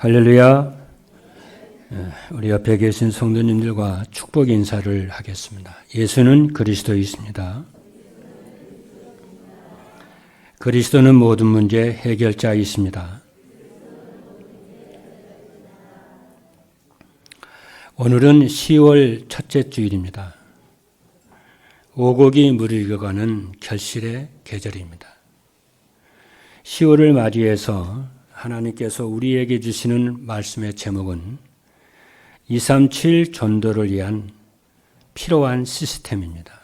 할렐루야. 우리 옆에 계신 성도님들과 축복 인사를 하겠습니다. 예수는 그리스도이십니다. 그리스도는 모든 문제 해결자이십니다. 오늘은 10월 첫째 주일입니다. 오곡이 무르익어가는 결실의 계절입니다. 10월을 맞이해서 하나님께서 우리에게 주시는 말씀의 제목은 237 전도를 위한 필요한 시스템입니다.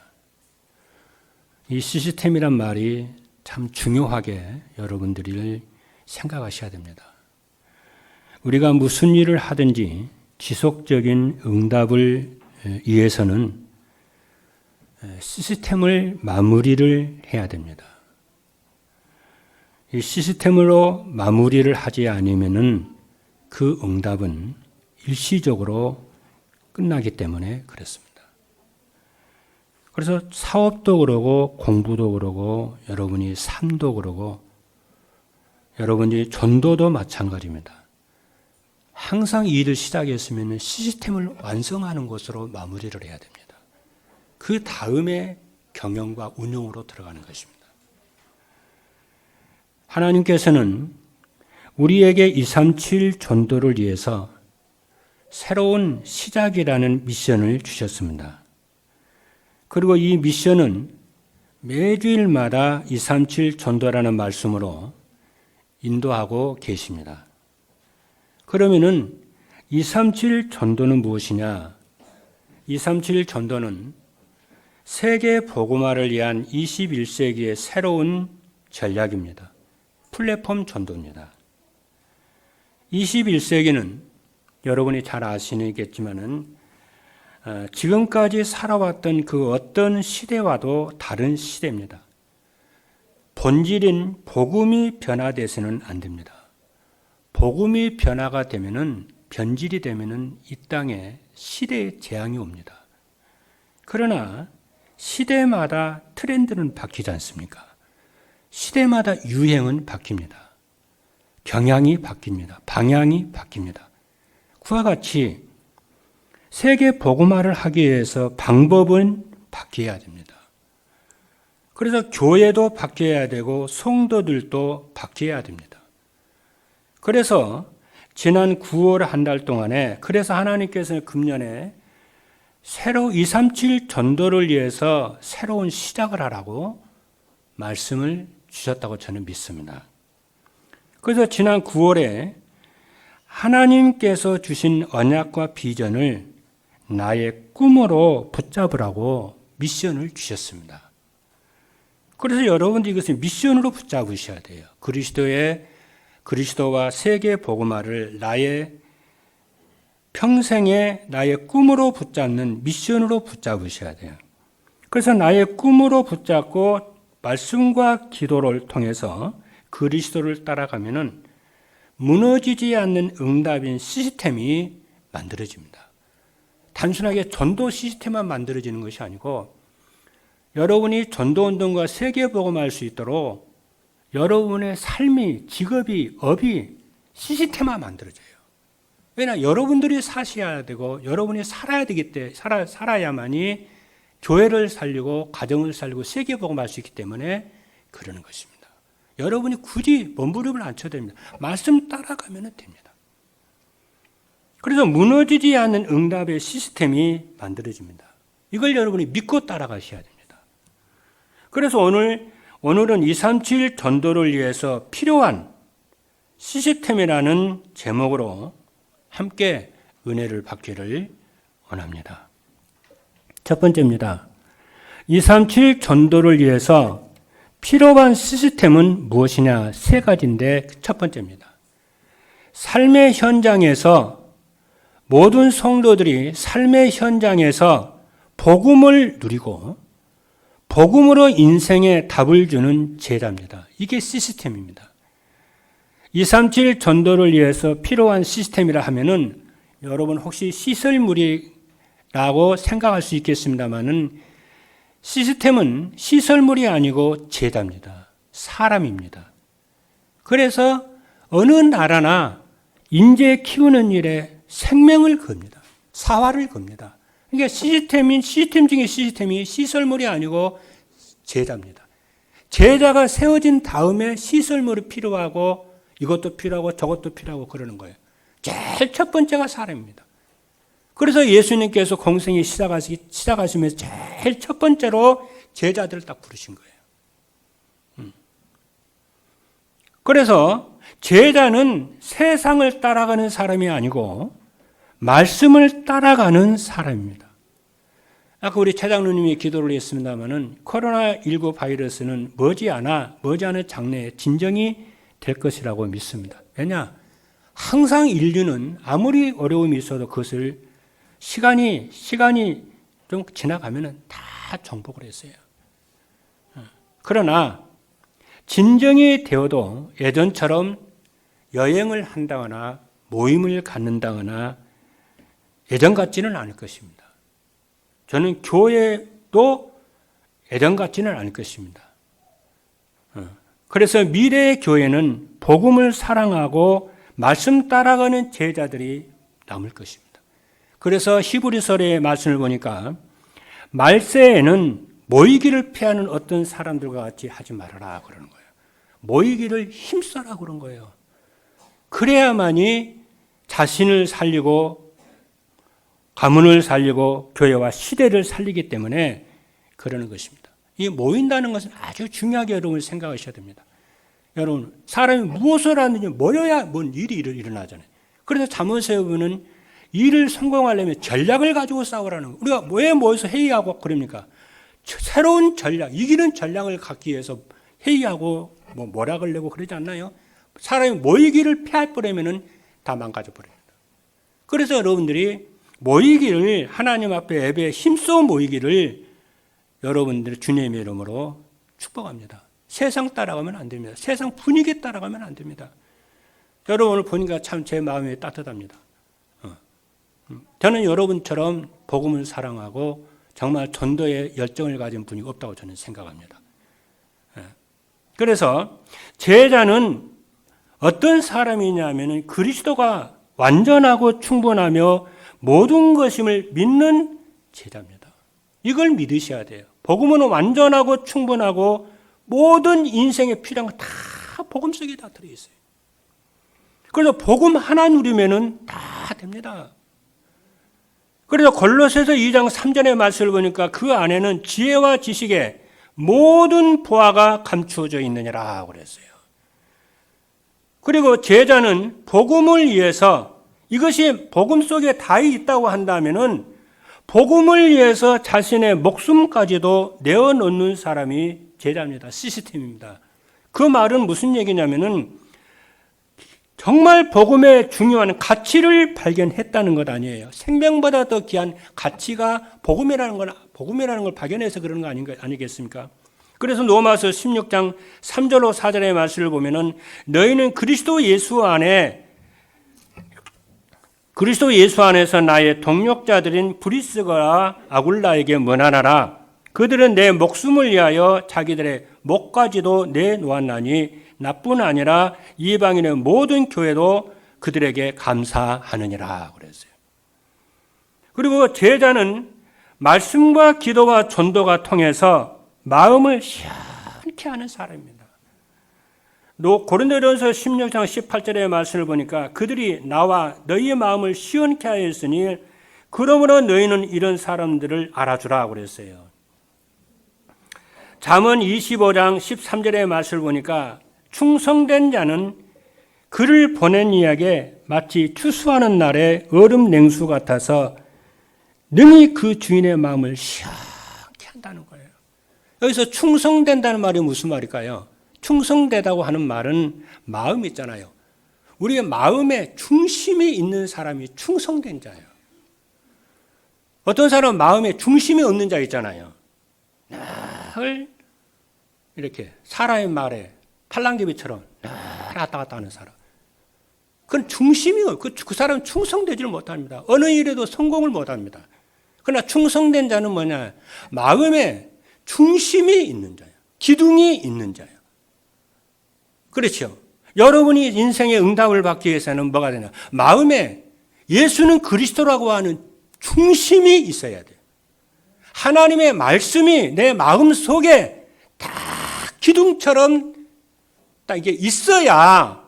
이 시스템이란 말이 참 중요하게 여러분들이 생각하셔야 됩니다. 우리가 무슨 일을 하든지 지속적인 응답을 위해서는 시스템을 마무리를 해야 됩니다. 이 시스템으로 마무리를 하지 않으면은 그 응답은 일시적으로 끝나기 때문에 그렇습니다. 그래서 사업도 그러고 공부도 그러고 여러분이 삶도 그러고 여러분이 전도도 마찬가지입니다. 항상 일을 시작했으면 시스템을 완성하는 것으로 마무리를 해야 됩니다. 그 다음에 경영과 운용으로 들어가는 것입니다. 하나님께서는 우리에게 237 전도를 위해서 새로운 시작이라는 미션을 주셨습니다. 그리고 이 미션은 매주일마다 237 전도라는 말씀으로 인도하고 계십니다. 그러면은 237 전도는 무엇이냐? 237 전도는 세계 복음화를 위한 21세기의 새로운 전략입니다. 플랫폼 전도입니다. 21세기는 여러분이 잘 아시겠지만은 지금까지 살아왔던 그 어떤 시대와도 다른 시대입니다. 본질인 복음이 변화돼서는 안 됩니다. 복음이 변화가 되면은 변질이 되면은 이 땅에 시대의 재앙이 옵니다. 그러나 시대마다 트렌드는 바뀌지 않습니까? 시대마다 유행은 바뀝니다. 경향이 바뀝니다. 방향이 바뀝니다. 그와 같이 세계 복음화를 하기 위해서 방법은 바뀌어야 됩니다. 그래서 교회도 바뀌어야 되고 성도들도 바뀌어야 됩니다. 그래서 지난 9월 한 달 동안에 그래서 하나님께서는 금년에 새로 237 전도를 위해서 새로운 시작을 하라고 말씀을 주셨다고 저는 믿습니다. 그래서 지난 9월에 하나님께서 주신 언약과 비전을 나의 꿈으로 붙잡으라고 미션을 주셨습니다. 그래서 여러분들 이것을 미션으로 붙잡으셔야 돼요. 그리스도와 세계 복음화를 나의 평생에 나의 꿈으로 붙잡는 미션으로 붙잡으셔야 돼요. 그래서 나의 꿈으로 붙잡고 말씀과 기도를 통해서 그리스도를 따라가면은 무너지지 않는 응답인 시스템이 만들어집니다. 단순하게 전도 시스템만 만들어지는 것이 아니고 여러분이 전도운동과 세계복음할 수 있도록 여러분의 삶이, 직업이, 업이 시스템화 만들어져요. 왜냐 여러분들이 사셔야 되고 여러분이 살아야 되기 때문에 살아야만이 교회를 살리고 가정을 살리고 세계복음할 수 있기 때문에 그러는 것입니다. 여러분이 굳이 몸부림을 안 쳐도 됩니다. 말씀 따라가면 됩니다. 그래서 무너지지 않는 응답의 시스템이 만들어집니다. 이걸 여러분이 믿고 따라가셔야 됩니다. 그래서 오늘은 237 전도를 위해서 필요한 시스템이라는 제목으로 함께 은혜를 받기를 원합니다. 첫 번째입니다. 237 전도를 위해서 필요한 시스템은 무엇이냐? 세 가지인데 첫 번째입니다. 삶의 현장에서 모든 성도들이 삶의 현장에서 복음을 누리고 복음으로 인생에 답을 주는 제자입니다. 이게 시스템입니다. 237 전도를 위해서 필요한 시스템이라 하면은 여러분 혹시 시설물이라고 생각할 수 있겠습니다만은 시스템은 시설물이 아니고 제자입니다. 사람입니다. 그래서 어느 나라나 인재 키우는 일에 생명을 겁니다. 사활을 겁니다. 그러니까 시스템 중에 시스템이 시설물이 아니고 제자입니다. 제자가 세워진 다음에 시설물이 필요하고 이것도 필요하고 저것도 필요하고 그러는 거예요. 제일 첫 번째가 사람입니다. 그래서 예수님께서 공생이 시작하시면서 제일 첫 번째로 제자들을 딱 부르신 거예요. 그래서 제자는 세상을 따라가는 사람이 아니고 말씀을 따라가는 사람입니다. 아까 우리 차장로님이 기도를 했습니다마는 코로나19 바이러스는 머지않아 장래에 진정이 될 것이라고 믿습니다. 왜냐? 항상 인류는 아무리 어려움이 있어도 그것을 시간이 좀 지나가면 다 정복을 했어요. 그러나 진정이 되어도 예전처럼 여행을 한다거나 모임을 갖는다거나 예전 같지는 않을 것입니다. 저는 교회도 예전 같지는 않을 것입니다. 그래서 미래의 교회는 복음을 사랑하고 말씀 따라가는 제자들이 남을 것입니다. 그래서 히브리서의 말씀을 보니까 말세에는 모이기를 피하는 어떤 사람들과 같이 하지 말아라 그러는 거예요. 모이기를 힘써라 그런 거예요. 그래야만이 자신을 살리고 가문을 살리고 교회와 시대를 살리기 때문에 그러는 것입니다. 이 모인다는 것은 아주 중요하게 여러분 생각하셔야 됩니다. 여러분 사람이 무엇을 하는지 모여야 뭔 일이 일어나잖아요. 그래서 잠언서에 보면 일을 성공하려면 전략을 가지고 싸우라는 거예요. 우리가 왜 모여서 회의하고 그럽니까? 새로운 전략, 이기는 전략을 갖기 위해서 회의하고 모략을 내고 그러지 않나요? 사람이 모이기를 피할 뻔하면 다 망가져 버립니다. 그래서 여러분들이 모이기를 하나님 앞에 예배에 힘써 모이기를 여러분들 주님의 이름으로 축복합니다. 세상 따라가면 안 됩니다. 세상 분위기에 따라가면 안 됩니다. 여러분을 보니까 참 제 마음이 따뜻합니다. 저는 여러분처럼 복음을 사랑하고 정말 전도에 열정을 가진 분이 없다고 저는 생각합니다. 그래서 제자는 어떤 사람이냐면 그리스도가 완전하고 충분하며 모든 것임을 믿는 제자입니다. 이걸 믿으셔야 돼요. 복음은 완전하고 충분하고 모든 인생에 필요한 거 다 복음 속에 다 들어있어요. 그래서 복음 하나 누리면은 다 됩니다. 그래서 골로새서 2장 3절의 말씀을 보니까 그 안에는 지혜와 지식의 모든 보화가 감추어져 있느니라 그랬어요. 그리고 제자는 복음을 위해서 이것이 복음 속에 다 있다고 한다면은 복음을 위해서 자신의 목숨까지도 내어놓는 사람이 제자입니다. 시스템입니다. 그 말은 무슨 얘기냐면은 정말 복음의 중요한 가치를 발견했다는 것 아니에요. 생명보다 더 귀한 가치가 복음이라는 걸 발견해서 그러는 거 아니겠습니까? 그래서 로마서 16장 3절로 4절의 말씀을 보면은 너희는 그리스도 예수 안에서 나의 동역자들인 브리스가와 아굴라에게 문안하라. 그들은 내 목숨을 위하여 자기들의 목까지도 내놓았나니 나뿐 아니라 이방인의 모든 교회도 그들에게 감사하느니라 그랬어요. 그리고 제자는 말씀과 기도와 전도가 통해서 마음을 시원케 하는 사람입니다. 고린도전서 16장 18절의 말씀을 보니까 그들이 나와 너희의 마음을 시원케 하였으니 그러므로 너희는 이런 사람들을 알아주라 그랬어요. 잠언 25장 13절의 말씀을 보니까 충성된 자는 그를 보낸 이에게 마치 추수하는 날의 얼음 냉수 같아서 능히 그 주인의 마음을 시원케 한다는 거예요. 여기서 충성된다는 말이 무슨 말일까요? 충성되다고 하는 말은 마음 있잖아요. 우리의 마음에 중심이 있는 사람이 충성된 자예요. 어떤 사람은 마음에 중심이 없는 자 있잖아요. 늘 이렇게 사람의 말에 팔랑개비처럼 왔다 갔다 하는 사람. 그건 중심이 그 사람은 충성되지를 못합니다. 어느 일에도 성공을 못합니다. 그러나 충성된 자는 뭐냐? 마음에 중심이 있는 자예요. 기둥이 있는 자예요. 그렇죠. 여러분이 인생의 응답을 받기 위해서는 뭐가 되냐? 마음에 예수는 그리스도라고 하는 중심이 있어야 돼요. 하나님의 말씀이 내 마음 속에 다 기둥처럼 딱 이게 있어야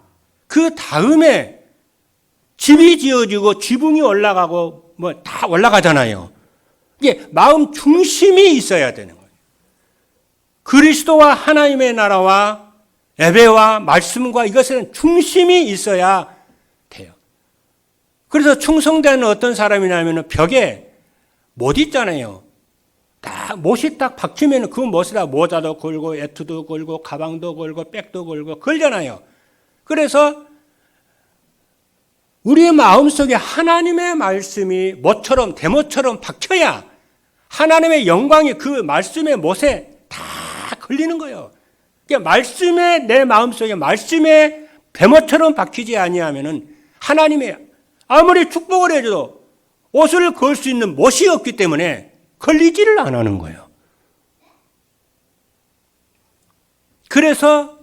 그 다음에 집이 지어지고 지붕이 올라가고 뭐 다 올라가잖아요. 이게 마음 중심이 있어야 되는 거예요. 그리스도와 하나님의 나라와 예배와 말씀과 이것에는 중심이 있어야 돼요. 그래서 충성되는 어떤 사람이냐면 벽에 못 있잖아요. 딱 못이 딱 박히면 그 못에다 모자도 걸고 애투도 걸고 가방도 걸고 백도 걸고 걸잖아요. 그래서 우리의 마음속에 하나님의 말씀이 못처럼 대못처럼 박혀야 하나님의 영광이 그 말씀의 못에 다 걸리는 거예요. 그러니까 말씀에 내 마음속에 말씀에 대못처럼 박히지 아니하면은 하나님의 아무리 축복을 해줘도 옷을 걸 수 있는 못이 없기 때문에 걸리지를 안 하는 거예요. 그래서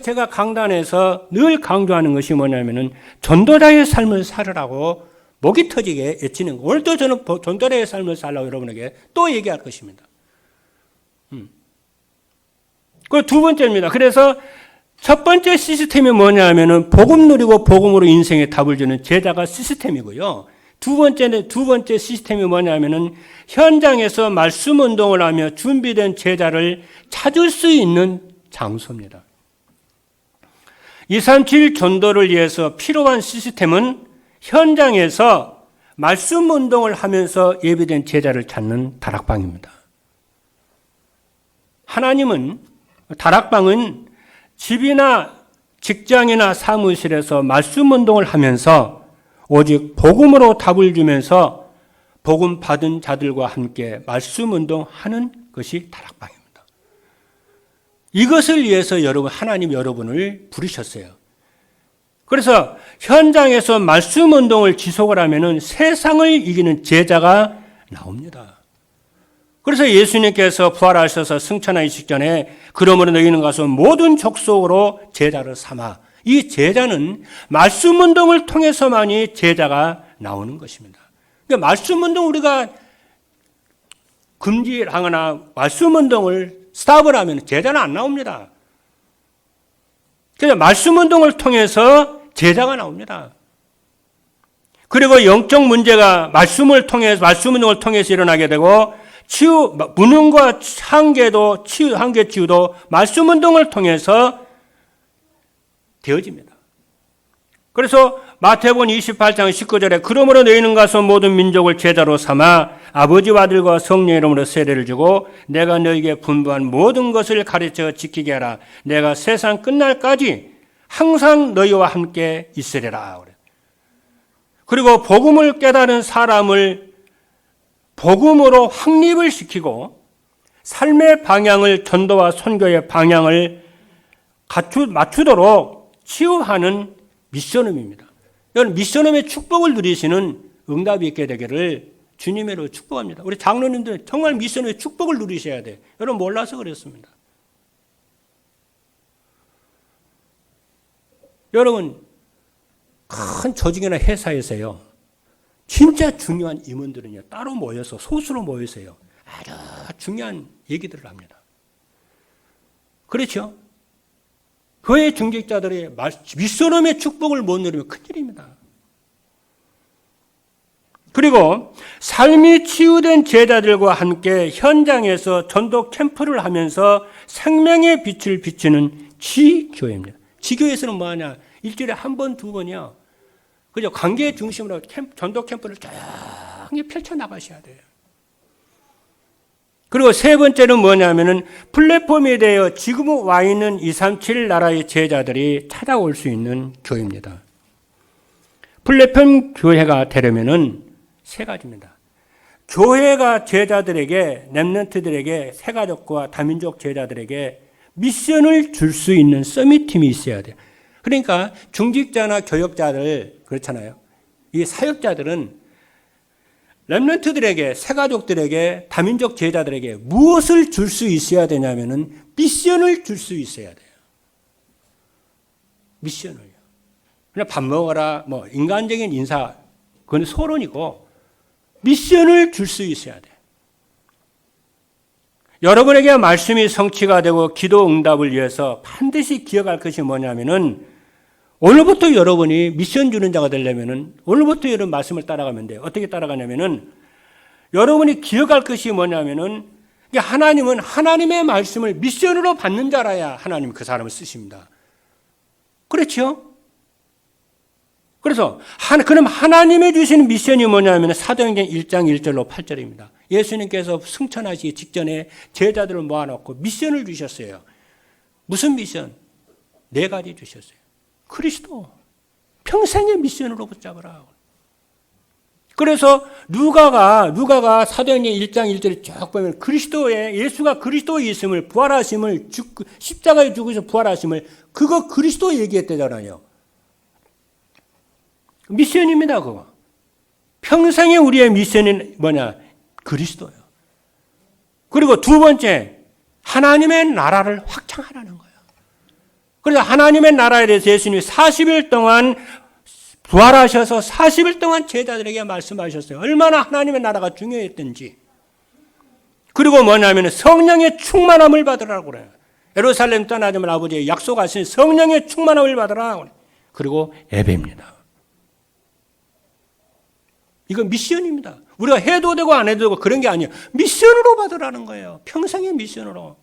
제가 강단에서 늘 강조하는 것이 뭐냐면은 전도자의 삶을 살으라고 목이 터지게 애치는 거. 오늘도 저는 전도자의 삶을 살라고 여러분에게 또 얘기할 것입니다. 그 두 번째입니다. 그래서 첫 번째 시스템이 뭐냐면은 복음 누리고 복음으로 인생에 답을 주는 제자가 시스템이고요. 두 번째 시스템이 뭐냐면은 현장에서 말씀 운동을 하며 준비된 제자를 찾을 수 있는 장소입니다. 237 전도를 위해서 필요한 시스템은 현장에서 말씀 운동을 하면서 예비된 제자를 찾는 다락방입니다. 하나님은 다락방은 집이나 직장이나 사무실에서 말씀 운동을 하면서 오직 복음으로 답을 주면서 복음 받은 자들과 함께 말씀 운동하는 것이 다락방입니다. 이것을 위해서 하나님 여러분을 부르셨어요. 그래서 현장에서 말씀 운동을 지속을 하면은 세상을 이기는 제자가 나옵니다. 그래서 예수님께서 부활하셔서 승천하시기 전에 그러므로 너희는 가서 모든 족속으로 제자를 삼아. 이 제자는 말씀 운동을 통해서만이 제자가 나오는 것입니다. 그러니까 말씀 운동 우리가 금지하거나 말씀 운동을 스탑을 하면 제자는 안 나옵니다. 그래서 말씀 운동을 통해서 제자가 나옵니다. 그리고 영적 문제가 말씀 운동을 통해서 일어나게 되고 무능과 한계 치유도 말씀 운동을 통해서 되어집니다. 그래서 마태복음 28장 19절에 그러므로 너희는 가서 모든 민족을 제자로 삼아 아버지와 아들과 성령의 이름으로 세례를 주고 내가 너희에게 분부한 모든 것을 가르쳐 지키게 하라. 내가 세상 끝날까지 항상 너희와 함께 있으리라. 그리고 복음을 깨달은 사람을 복음으로 확립을 시키고 삶의 방향을 전도와 선교의 방향을 맞추도록 치유하는 미션음입니다. 여러분 미션음의 축복을 누리시는 응답이 있게 되기를 주님으로 축복합니다. 우리 장로님들은 정말 미션음의 축복을 누리셔야 돼요. 여러분 몰라서 그렇습니다. 여러분 큰 조직이나 회사에서요. 진짜 중요한 임원들은요. 따로 모여서 소수로 모여서요. 아주 중요한 얘기들을 합니다. 그렇죠? 교회 중직자들이 미션음의 축복을 못 누리면 큰일입니다. 그리고 삶이 치유된 제자들과 함께 현장에서 전도 캠프를 하면서 생명의 빛을 비추는 지교회입니다. 지교회에서는 뭐하냐? 일주일에 한 번, 두 번이요. 그죠? 관계 중심으로 전도 캠프를 쫙 펼쳐나가셔야 돼요. 그리고 세 번째는 뭐냐면은 플랫폼에 대해 지금 와 있는 237 나라의 제자들이 찾아올 수 있는 교회입니다. 플랫폼 교회가 되려면은 세 가지입니다. 교회가 제자들에게, 렘넌트들에게, 새가족과 다민족 제자들에게 미션을 줄 수 있는 서밋팀이 있어야 돼요. 그러니까 중직자나 교역자들 그렇잖아요. 이 사역자들은 렘넌트들에게, 새가족들에게, 다민족 제자들에게 무엇을 줄 수 있어야 되냐면은 미션을 줄 수 있어야 돼요. 미션을요. 그냥 밥 먹어라, 뭐 인간적인 인사, 그건 소론이고 미션을 줄 수 있어야 돼. 여러분에게 말씀이 성취가 되고 기도 응답을 위해서 반드시 기억할 것이 뭐냐면은 오늘부터 여러분이 미션 주는 자가 되려면은 오늘부터 여러분 말씀을 따라가면 돼요. 어떻게 따라가냐면은 여러분이 기억할 것이 뭐냐면은 하나님은 하나님의 말씀을 미션으로 받는 자라야 하나님 그 사람을 쓰십니다. 그렇죠? 그래서 그럼 하나님이 주시는 미션이 뭐냐면 사도행전 1장 1절로 8절입니다. 예수님께서 승천하시기 직전에 제자들을 모아놓고 미션을 주셨어요. 무슨 미션? 4가지 주셨어요. 그리스도. 평생의 미션으로 붙잡으라. 그래서 누가가 사도행전 1장 1절에 쭉 보면 그리스도의 예수가 그리스도의 있음을 부활하심을 십자가에 죽으셔 부활하심을 그거 그리스도 얘기했대잖아요. 미션입니다, 그거. 평생의 우리의 미션은 뭐냐? 그리스도예요. 그리고 두 번째, 하나님의 나라를 확장하라는 거예요. 그래서 하나님의 나라에 대해서 예수님이 40일 동안 부활하셔서 40일 동안 제자들에게 말씀하셨어요. 얼마나 하나님의 나라가 중요했던지. 그리고 뭐냐면 성령의 충만함을 받으라고 그래요. 예루살렘 떠나자면 아버지의 약속하신 성령의 충만함을 받으라고 그래요. 그리고 예배입니다. 이건 미션입니다. 우리가 해도 되고 안 해도 되고 그런 게 아니에요. 미션으로 받으라는 거예요. 평생의 미션으로.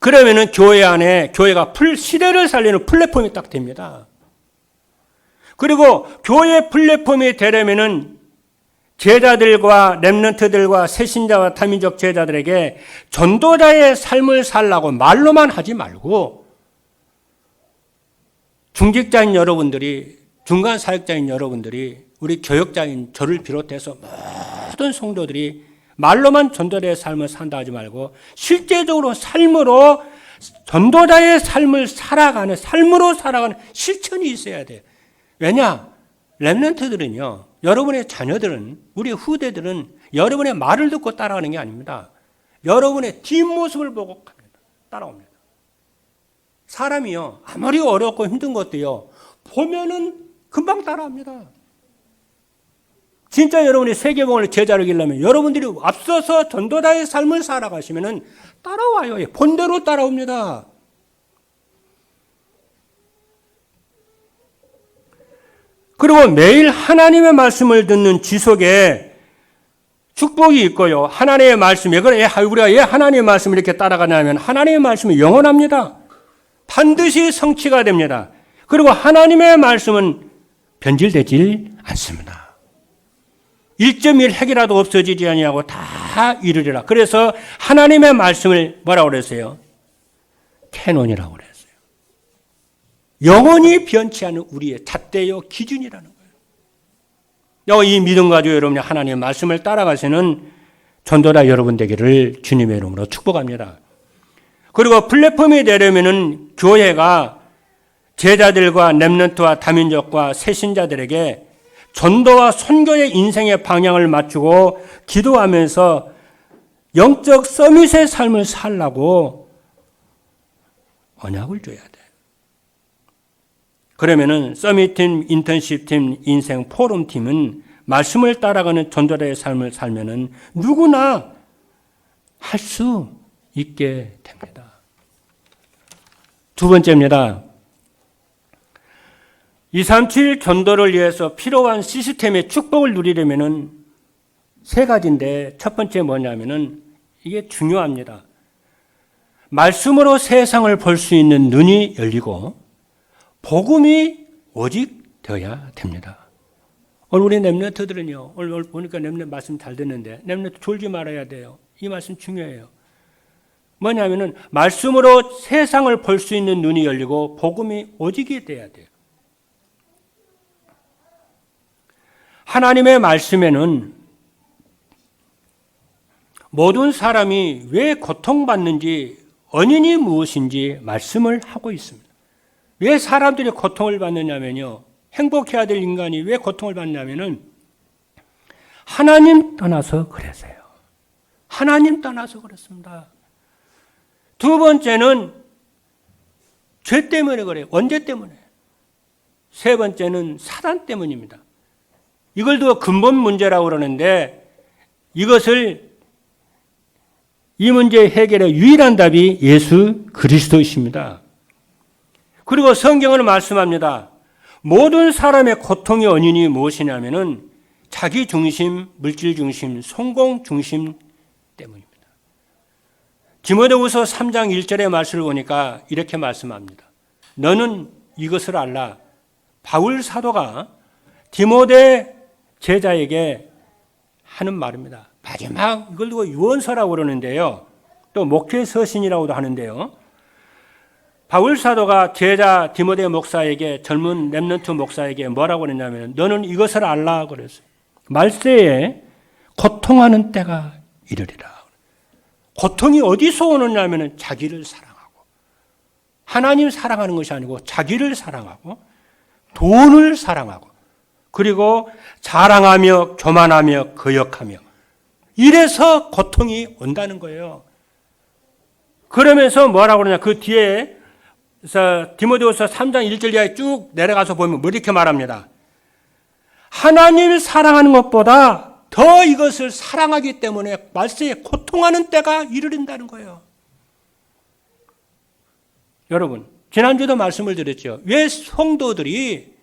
그러면은 교회 안에 교회가 시대를 살리는 플랫폼이 딱 됩니다. 그리고 교회 플랫폼이 되려면은 제자들과 렘넌트들과 새신자와 타민족 제자들에게 전도자의 삶을 살라고 말로만 하지 말고 중직자인 여러분들이, 중간 사역자인 여러분들이, 우리 교역자인 저를 비롯해서 모든 성도들이 말로만 전도자의 삶을 산다 하지 말고 실제적으로 삶으로 전도자의 삶을 살아가는, 삶으로 살아가는 실천이 있어야 돼요. 왜냐? 렘넌트들은요, 여러분의 자녀들은, 우리 후대들은 여러분의 말을 듣고 따라가는 게 아닙니다. 여러분의 뒷모습을 보고 따라옵니다. 사람이요, 아무리 어렵고 힘든 것도요, 보면은 금방 따라합니다. 진짜 여러분이 세계복음을 제자를 이기려면 여러분들이 앞서서 전도자의 삶을 살아가시면은 따라와요. 본대로 따라옵니다. 그리고 매일 하나님의 말씀을 듣는 지속에 축복이 있고요. 하나님의 말씀, 우리가 왜 하나님의 말씀을 이렇게 따라가냐면 하나님의 말씀이 영원합니다. 반드시 성취가 됩니다. 그리고 하나님의 말씀은 변질되질 않습니다. 1.1 핵이라도 없어지지 아니하고 다 이루리라. 그래서 하나님의 말씀을 뭐라고 그랬어요? 캐논이라고 그랬어요. 영원히 변치 않는 우리의 잣대요 기준이라는 거예요. 이 믿음 가지고 여러분이 하나님의 말씀을 따라가시는 전도자 여러분 되기를 주님의 이름으로 축복합니다. 그리고 플랫폼이 되려면은 교회가 제자들과 렘넌트와 다민족과 새신자들에게 전도와 선교의 인생의 방향을 맞추고 기도하면서 영적 서밋의 삶을 살라고 언약을 줘야 돼. 그러면은 서밋팀, 인턴십팀, 인생 포럼팀은 말씀을 따라가는 전도자의 삶을 살면은 누구나 할 수 있게 됩니다. 두 번째입니다. 237 전도를 위해서 필요한 시스템의 축복을 누리려면은 3가지인데 첫 번째 뭐냐면은 이게 중요합니다. 말씀으로 세상을 볼 수 있는 눈이 열리고 복음이 오직 되어야 됩니다. 오늘 우리 렘넌트들은요, 오늘 보니까 렘넌트 말씀 잘 듣는데 렘넌트 졸지 말아야 돼요. 이 말씀 중요해요. 뭐냐면은 말씀으로 세상을 볼 수 있는 눈이 열리고 복음이 오직이 돼야 돼요. 하나님의 말씀에는 모든 사람이 왜 고통받는지 원인이 무엇인지 말씀을 하고 있습니다. 왜 사람들이 고통을 받느냐면요. 행복해야 될 인간이 왜 고통을 받냐면은 하나님 떠나서 그래서요. 하나님 떠나서 그렇습니다. 두 번째는 죄 때문에 그래요. 원죄 때문에. 세 번째는 사단 때문입니다. 이걸 더 근본 문제라고 그러는데 이것을 이 문제 해결의 유일한 답이 예수 그리스도이십니다. 그리고 성경은 말씀합니다. 모든 사람의 고통의 원인이 무엇이냐면은 자기 중심, 물질 중심, 성공 중심 때문입니다. 디모데후서 3장 1절의 말씀을 보니까 이렇게 말씀합니다. 너는 이것을 알라. 바울 사도가 디모데 제자에게 하는 말입니다. 마지막 이걸 두고 유언서라고 그러는데요. 또 목회 서신이라고도 하는데요. 바울 사도가 제자 디모데 목사에게 젊은 렘넌트 목사에게 뭐라고 그랬냐면 너는 이것을 알라 그랬어요. 말세에 고통하는 때가 이르리라. 고통이 어디서 오느냐면 자기를 사랑하고 하나님 사랑하는 것이 아니고 자기를 사랑하고 돈을 사랑하고 그리고 자랑하며 교만하며 거역하며 이래서 고통이 온다는 거예요. 그러면서 뭐라고 그러냐 그 뒤에 디모데후서 3장 1절 이하에 쭉 내려가서 보면 뭐 이렇게 말합니다. 하나님을 사랑하는 것보다 더 이것을 사랑하기 때문에 말세에 고통하는 때가 이르른다는 거예요. 여러분, 지난주도 말씀을 드렸죠. 왜 성도들이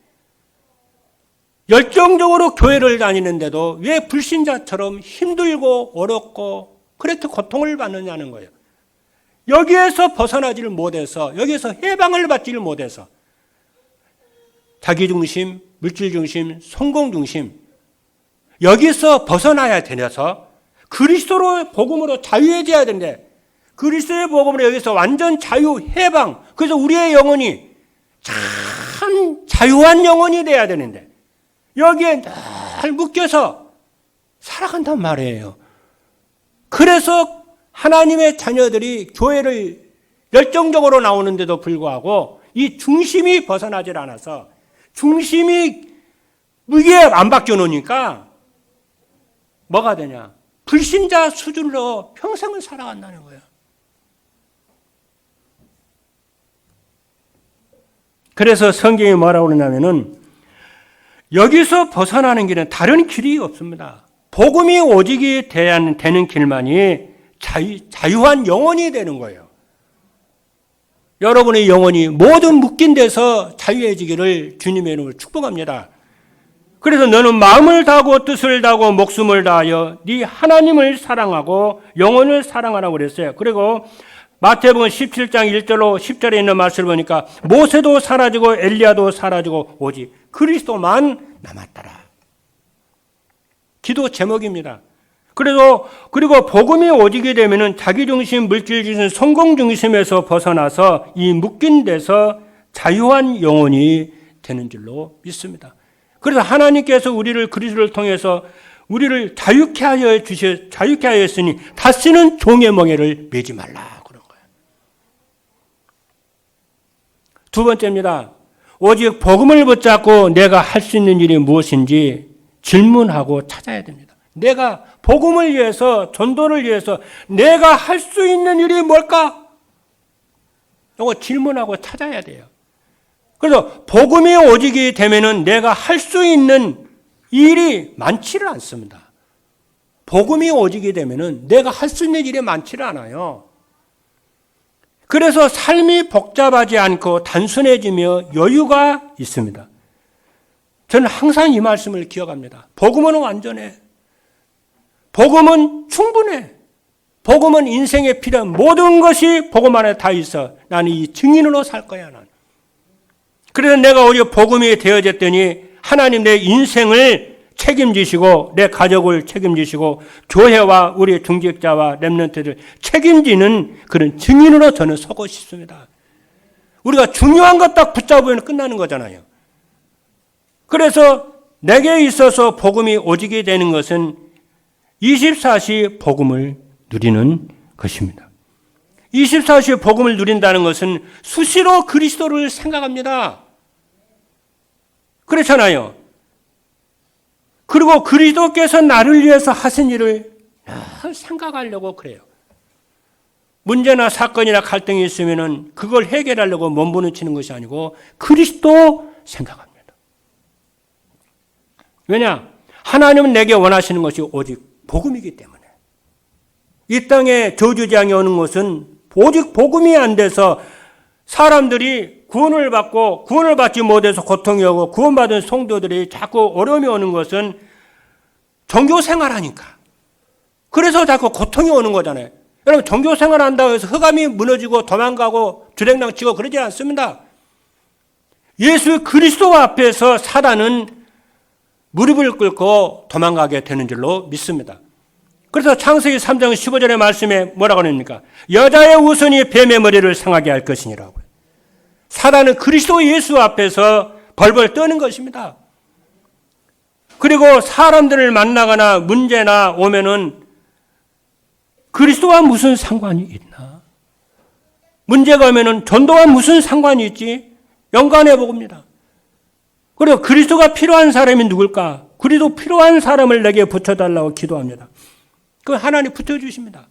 열정적으로 교회를 다니는데도 왜 불신자처럼 힘들고 어렵고 그렇게 고통을 받느냐는 거예요. 여기에서 벗어나지를 못해서 여기에서 해방을 받지를 못해서 자기중심, 물질중심, 성공중심 여기서 벗어나야 되어서 그리스도로 복음으로 자유해져야 되는데 그리스도의 복음으로 여기서 완전 자유, 해방 그래서 우리의 영혼이 참 자유한 영혼이 돼야 되는데 여기에 늘 묶여서 살아간단 말이에요. 그래서 하나님의 자녀들이 교회를 열정적으로 나오는데도 불구하고 이 중심이 벗어나질 않아서 중심이 무게 안 바뀌어 놓으니까 뭐가 되냐? 불신자 수준으로 평생을 살아간다는 거예요. 그래서 성경이 뭐라고 그러냐면은 여기서 벗어나는 길은 다른 길이 없습니다. 복음이 오직이 되는 길만이 자유한 영혼이 되는 거예요. 여러분의 영혼이 모든 묶인 데서 자유해지기를 주님의 이름으로 축복합니다. 그래서 너는 마음을 다하고 뜻을 다하고 목숨을 다하여 네 하나님을 사랑하고 영혼을 사랑하라고 그랬어요. 그리고 마태복음 17장 1절로 10절에 있는 말씀을 보니까 모세도 사라지고 엘리야도 사라지고 오직 그리스도만 남았더라. 기도 제목입니다. 그리고 복음이 오직이 되면은 자기중심, 물질중심, 성공중심에서 벗어나서 이 묶인 데서 자유한 영혼이 되는 줄로 믿습니다. 그래서 하나님께서 우리를 그리스도를 통해서 우리를 자유케 하였으니 다시는 종의 멍에를 매지 말라 그런 거예요. 두 번째입니다. 오직 복음을 붙잡고 내가 할 수 있는 일이 무엇인지 질문하고 찾아야 됩니다. 내가 복음을 위해서 전도를 위해서 내가 할 수 있는 일이 뭘까? 이거 질문하고 찾아야 돼요. 그래서 복음이 오직이 되면은 내가 할 수 있는 일이 많지를 않습니다. 복음이 오직이 되면은 내가 할 수 있는 일이 많지를 않아요. 그래서 삶이 복잡하지 않고 단순해지며 여유가 있습니다. 저는 항상 이 말씀을 기억합니다. 복음은 완전해. 복음은 충분해. 복음은 인생에 필요한 모든 것이 복음 안에 다 있어. 나는 이 증인으로 살 거야. 나는. 그래서 내가 오히려 복음이 되어졌더니 하나님 내 인생을 책임지시고 내 가족을 책임지시고 교회와 우리 중직자와 렘넌트를 책임지는 그런 증인으로 저는 서고 싶습니다. 우리가 중요한 것 딱 붙잡으면 끝나는 거잖아요. 그래서 내게 있어서 복음이 오직이 되는 것은 24시 복음을 누리는 것입니다. 24시 복음을 누린다는 것은 수시로 그리스도를 생각합니다. 그렇잖아요. 그리고 그리스도께서 나를 위해서 하신 일을 늘 생각하려고 그래요. 문제나 사건이나 갈등이 있으면은 그걸 해결하려고 몸부림치는 것이 아니고 그리스도 생각합니다. 왜냐? 하나님은 내게 원하시는 것이 오직 복음이기 때문에. 이 땅에 저주장이 오는 것은 오직 복음이 안 돼서 사람들이 구원을 받고 구원을 받지 못해서 고통이 오고 구원받은 성도들이 자꾸 어려움이 오는 것은 종교 생활하니까. 그래서 자꾸 고통이 오는 거잖아요. 여러분 종교 생활한다고 해서 흑암이 무너지고 도망가고 주랭랑 치고 그러지 않습니다. 예수 그리스도 앞에서 사단은 무릎을 꿇고 도망가게 되는 줄로 믿습니다. 그래서 창세기 3장 15절의 말씀에 뭐라고 합니까? 여자의 우선이 뱀의 머리를 상하게 할 것이니라고. 사단은 그리스도 예수 앞에서 벌벌 떠는 것입니다. 그리고 사람들을 만나거나 문제나 오면은 그리스도와 무슨 상관이 있나? 문제가 오면은 전도와 무슨 상관이 있지? 연관해 봅니다. 그리고 그리스도가 필요한 사람이 누굴까? 그리스도 필요한 사람을 내게 붙여달라고 기도합니다. 그 하나님 붙여주십니다.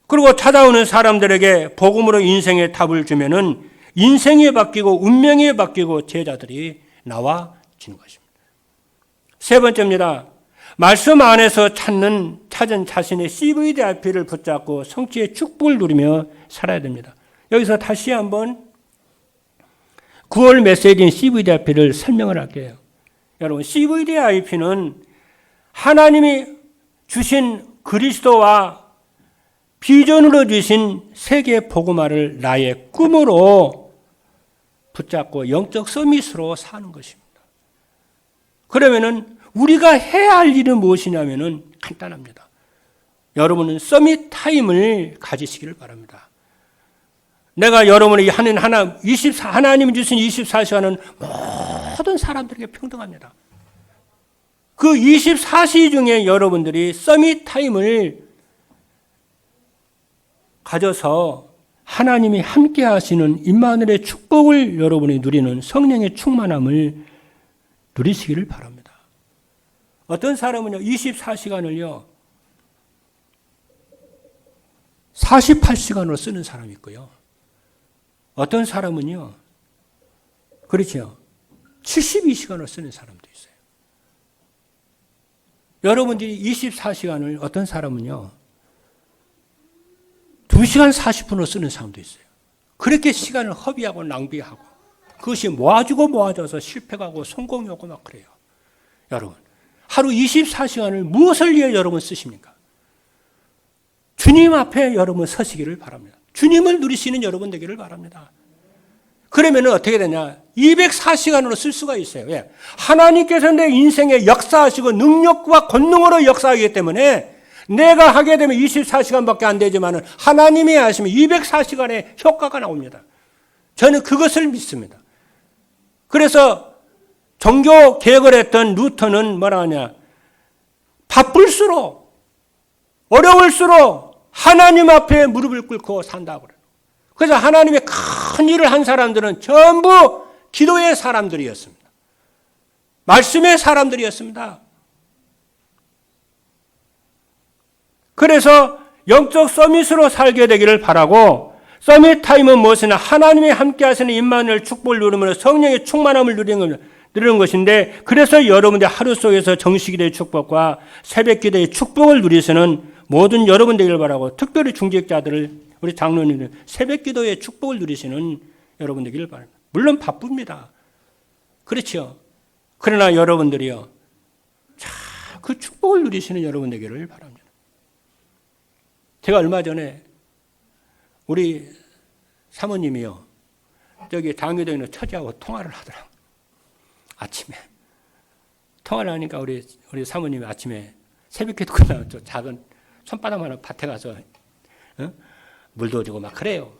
그리고 찾아오는 사람들에게 복음으로 인생의 답을 주면은 인생이 바뀌고 운명이 바뀌고 제자들이 나와지는 것입니다. 세 번째입니다. 말씀 안에서 찾은 자신의 CVDIP를 붙잡고 성취의 축복을 누리며 살아야 됩니다. 여기서 다시 한번 9월 메시지인 CVDIP를 설명을 할게요. 여러분, CVDIP는 하나님이 주신 그리스도와 비전으로 주신 세계 복음화를 나의 꿈으로 붙잡고 영적 서밋으로 사는 것입니다. 그러면은 우리가 해야 할 일은 무엇이냐면은 간단합니다. 여러분은 서밋 타임을 가지시기를 바랍니다. 내가 여러분이 하는 하나님이 주신 24시간은 모든 사람들에게 평등합니다. 그 24시 중에 여러분들이 서밋 타임을 가져서 하나님이 함께 하시는 임마누엘의 축복을 여러분이 누리는 성령의 충만함을 누리시기를 바랍니다. 어떤 사람은요, 24시간을요, 48시간으로 쓰는 사람이 있고요. 어떤 사람은요, 그렇죠. 72시간을 쓰는 사람도 있어요. 여러분들이 24시간을 어떤 사람은요, 2시간 40분으로 쓰는 사람도 있어요. 그렇게 시간을 허비하고 낭비하고 그것이 모아져서 실패하고 성공이 오고 막 그래요. 여러분, 하루 24시간을 무엇을 위해 여러분 쓰십니까? 주님 앞에 여러분 서시기를 바랍니다. 주님을 누리시는 여러분 되기를 바랍니다. 그러면 어떻게 되냐? 204시간으로 쓸 수가 있어요. 왜? 하나님께서 내 인생에 역사하시고 능력과 권능으로 역사하기 때문에 내가 하게 되면 24시간밖에 안 되지만 하나님이 하시면 204시간의 효과가 나옵니다. 저는 그것을 믿습니다. 그래서 종교 개혁을 했던 루터는 뭐라 하냐? 바쁠수록 어려울수록 하나님 앞에 무릎을 꿇고 산다고 그래요. 그래서 하나님의 큰 일을 한 사람들은 전부 기도의 사람들이었습니다. 말씀의 사람들이었습니다. 그래서 영적 서밋으로 살게 되기를 바라고, 서밋 타임은 무엇이냐? 하나님이 함께 하시는 임마누엘 축복을 누리면서 성령의 충만함을 누리는 것인데, 그래서 여러분들 하루 속에서 정식기도의 축복과 새벽 기도의 축복을 누리시는 모든 여러분 되기를 바라고, 특별히 중직자들을, 우리 장로님들 새벽 기도의 축복을 누리시는 여러분 되기를 바랍니다. 물론 바쁩니다. 그렇죠. 그러나 여러분들이요, 그 축복을 누리시는 여러분 되기를 바랍니다. 제가 얼마 전에 우리 사모님이요, 저기 당교동에 있는 처제하고 통화를 하더라고요. 아침에. 통화를 하니까 우리 사모님이 아침에 새벽기도 끝나고 저 작은 손바닥만한 밭에 가서 물도 주고 막 그래요.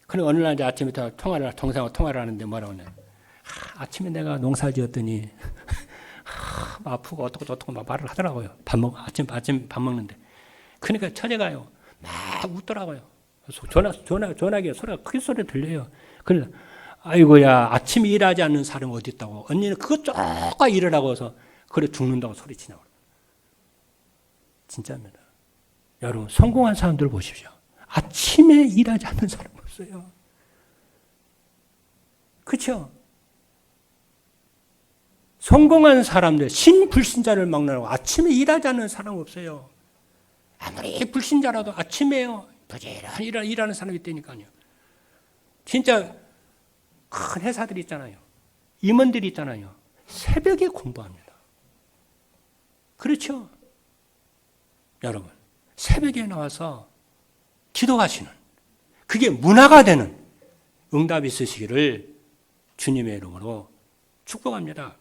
그리고 어느 날 이제 아침부터 동생하고 통화를 하는데 뭐라고 하냐. 아침에 내가 농사 지었더니 아프고 어떻고 막 말을 하더라고요. 아침 밥 먹는데. 그러니까 처제가요, 막 웃더라고요. 전화기에 소리가 크게 소리 들려요. 그래서, 아이고야, 아침 일하지 않는 사람이 어디 있다고. 언니는 그것 쪼까 일을 하고 해서, 그래 죽는다고 소리치냐고. 진짜입니다. 여러분, 성공한 사람들 보십시오. 아침에 일하지 않는 사람 없어요. 그렇죠? 성공한 사람들, 신불신자를 막론하고 아침에 일하지 않는 사람 없어요. 아무리 불신자라도 아침에요. 부지런히 일하는 사람이 있다니까요. 진짜 큰 회사들이 있잖아요. 임원들이 있잖아요. 새벽에 공부합니다. 그렇죠? 여러분, 새벽에 나와서 기도하시는, 그게 문화가 되는 응답이 있으시기를 주님의 이름으로 축복합니다.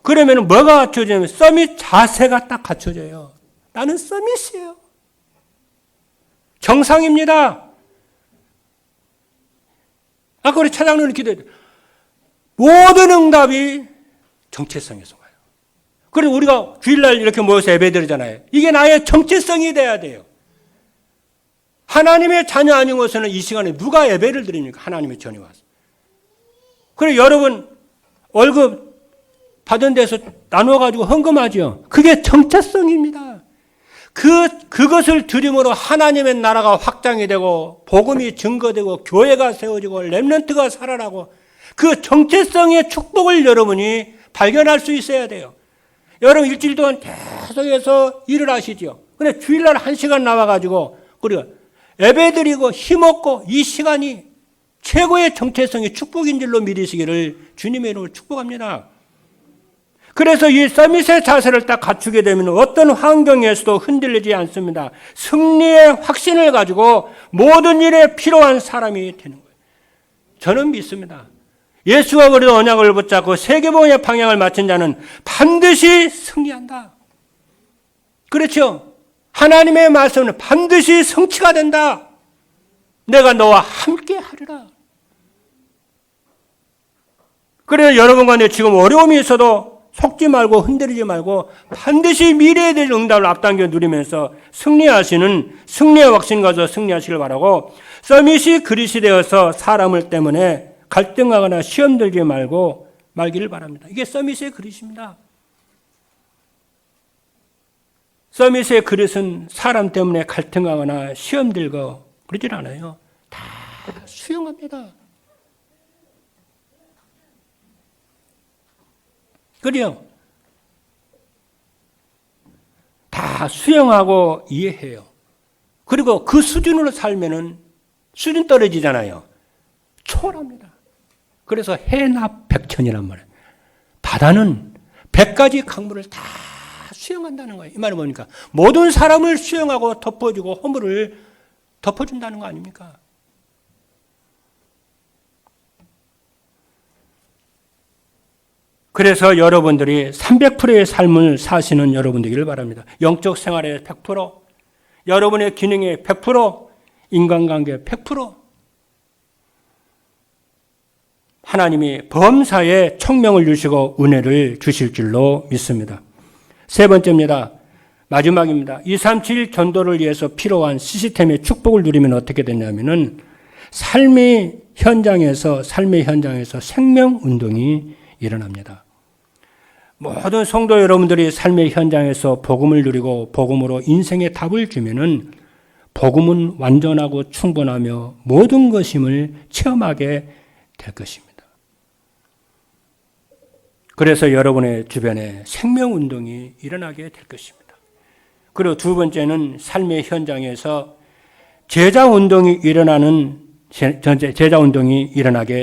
그러면 뭐가 갖춰지냐면 서밋 자세가 딱 갖춰져요. 나는 서밋이에요. 정상입니다. 아까 우리 차장님이 기도했죠. 모든 응답이 정체성에서 와요. 그리고 우리가 주일날 이렇게 모여서 예배드리잖아요. 이게 나의 정체성이 돼야 돼요. 하나님의 자녀 아닌 것은 이 시간에 누가 예배를 드립니까? 하나님의 전에 와서. 그래 여러분 월급 받은 데서 나눠가지고 헌금하죠. 그게 정체성입니다. 그것을 드림으로 하나님의 나라가 확장이 되고 복음이 증거되고 교회가 세워지고 렘넌트가 살아나고 그 정체성의 축복을 여러분이 발견할 수 있어야 돼요. 여러분 일주일 동안 계속해서 일을 하시죠. 근데 주일날 1시간 나와가지고 그리고 예배드리고 힘없고 이 시간이 최고의 정체성의 축복인 줄로 믿으시기를 주님의 이름으로 축복합니다. 그래서 이 서밋의 자세를 딱 갖추게 되면 어떤 환경에서도 흔들리지 않습니다. 승리의 확신을 가지고 모든 일에 필요한 사람이 되는 거예요. 저는 믿습니다. 예수가 그리던 언약을 붙잡고 세계복음의 방향을 맞춘 자는 반드시 승리한다. 그렇죠? 하나님의 말씀은 반드시 성취가 된다. 내가 너와 함께 하리라. 그래서 여러분과 내 지금 어려움이 있어도 속지 말고 흔들리지 말고 반드시 미래에 대한 응답을 앞당겨 누리면서 승리하시는 승리의 확신 가져 승리하시길 바라고 서밋이 그릇이 되어서 사람을 때문에 갈등하거나 시험 들지 말고 말기를 바랍니다. 이게 서밋의 그릇입니다. 서밋의 그릇은 사람 때문에 갈등하거나 시험 들고 그러질 않아요. 다 수용합니다. 그래요. 다 수용하고 이해해요. 그리고 그 수준으로 살면은 수준 떨어지잖아요. 초월합니다. 그래서 해납백천이란 말이에요. 바다는 100가지 강물을 다 수용한다는 거예요. 이 말은 뭡니까? 모든 사람을 수용하고 덮어주고 허물을 덮어준다는 거 아닙니까? 그래서 여러분들이 300%의 삶을 사시는 여러분들이길 바랍니다. 영적 생활의 100%, 여러분의 기능의 100%, 인간관계 100%, 하나님이 범사에 청명을 주시고 은혜를 주실 줄로 믿습니다. 세 번째입니다. 마지막입니다. 237 전도를 위해서 필요한 시스템의 축복을 누리면 어떻게 되냐면은 삶의 현장에서 생명운동이 일어납니다. 모든 성도 여러분들이 삶의 현장에서 복음을 누리고 복음으로 인생의 답을 주면은 복음은 완전하고 충분하며 모든 것임을 체험하게 될 것입니다. 그래서 여러분의 주변에 생명운동이 일어나게 될 것입니다. 그리고 두 번째는 삶의 현장에서 제자운동이 일어나게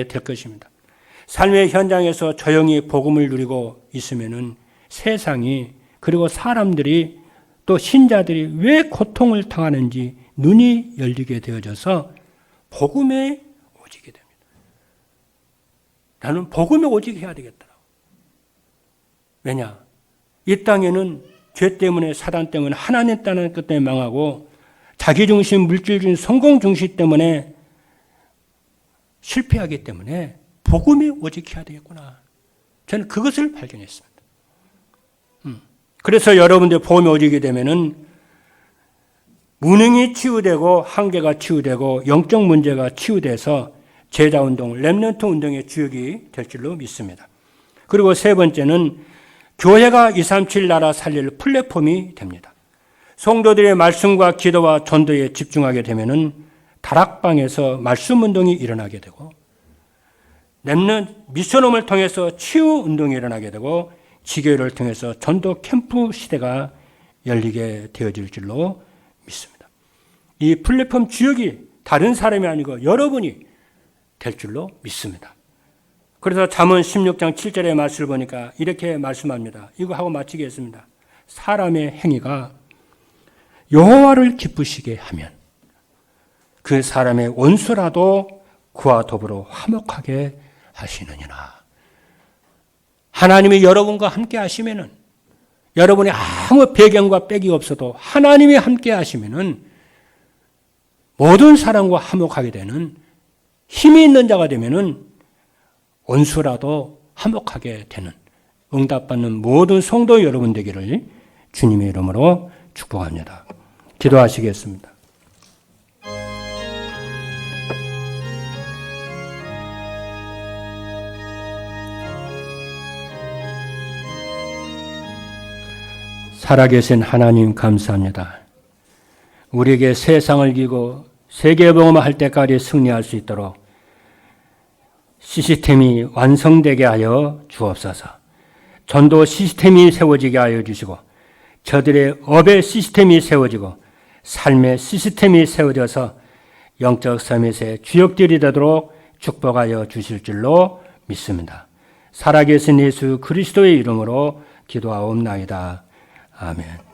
될 것입니다. 삶의 현장에서 조용히 복음을 누리고 있으면은 세상이 그리고 사람들이 또 신자들이 왜 고통을 당하는지 눈이 열리게 되어져서 복음에 오지게 됩니다. 나는 복음에 오지게 해야 되겠다. 왜냐? 이 땅에는 죄 때문에 사단 때문에 하나님 따르는 것 때문에 망하고 자기중심, 물질중심, 성공중심 때문에 실패하기 때문에 복음에 오직 해야 되겠구나. 저는 그것을 발견했습니다. 그래서 여러분들 복음에 오지게 되면은 무능이 치유되고 한계가 치유되고 영적 문제가 치유돼서 제자운동, 렘넌트 운동의 주역이 될 줄로 믿습니다. 그리고 세 번째는 교회가 237 나라 살릴 플랫폼이 됩니다. 성도들의 말씀과 기도와 전도에 집중하게 되면은 다락방에서 말씀 운동이 일어나게 되고, 렘넌트 미션홈을 통해서 치유 운동이 일어나게 되고, 지교회를 통해서 전도 캠프 시대가 열리게 되어질 줄로 믿습니다. 이 플랫폼 주역이 다른 사람이 아니고 여러분이 될 줄로 믿습니다. 그래서 잠언 16장 7절의 말씀을 보니까 이렇게 말씀합니다. 이거 하고 마치겠습니다. 사람의 행위가 여호와를 기쁘시게 하면 그 사람의 원수라도 그와 더불어 화목하게 하시느니라. 하나님이 여러분과 함께 하시면은, 여러분의 아무 배경과 빽이 없어도 하나님이 함께 하시면은 모든 사람과 화목하게 되는 힘이 있는 자가 되면은 원수라도 화목하게 되는, 응답받는 모든 성도 여러분 되기를 주님의 이름으로 축복합니다. 기도하시겠습니다. 살아계신 하나님 감사합니다. 우리에게 세상을 이기고 세계복음을 때까지 승리할 수 있도록 시스템이 완성되게 하여 주옵소서. 전도 시스템이 세워지게 하여 주시고, 저들의 업의 시스템이 세워지고 삶의 시스템이 세워져서 영적 서밋의 주역들이 되도록 축복하여 주실 줄로 믿습니다. 살아계신 예수 그리스도의 이름으로 기도하옵나이다. 아멘.